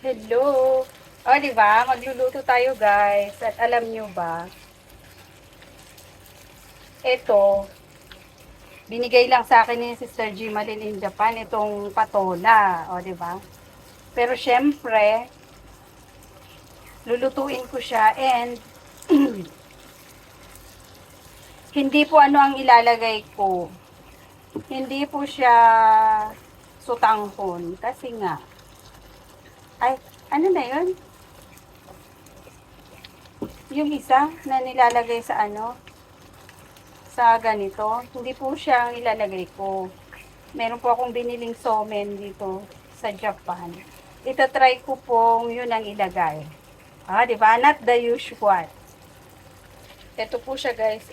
Hello! O, di ba? Magluluto tayo, guys. At alam nyo ba, ito, binigay lang sa akin ni Sister G. Malin in Japan, itong patola. O, di ba? Pero syempre, lulutuin ko siya and hindi po ano ang ilalagay ko. Hindi po siya sutanghon. Kasi nga, ay, ano na yun? Yung isa na nilalagay sa ano, sa ganito, hindi po siya ang ilalagay ko. Meron po akong biniling somen dito sa Japan. Ita-try ko pong yun ang ilagay. Ah, di ba? Not the usual. Ito po siya, guys.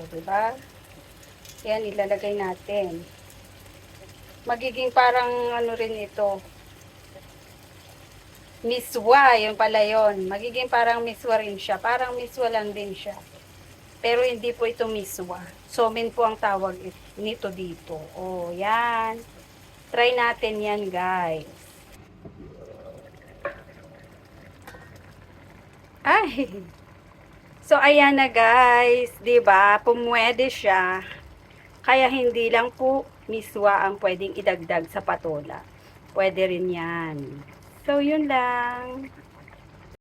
Di ba? Yan, ilalagay natin. Magiging parang ano rin ito. Miswa, yun pala yun. Magiging parang miswa rin siya. Parang miswa lang din siya. Pero hindi po ito miswa. Somen po ang tawag nito dito. Oh, yan. Try natin yan, guys. Ay! So, ayan na, guys. 'Di ba? Pumwede siya. Kaya hindi lang po miswa ang pwedeng idagdag sa patola. Pwede rin yan. So, yun lang.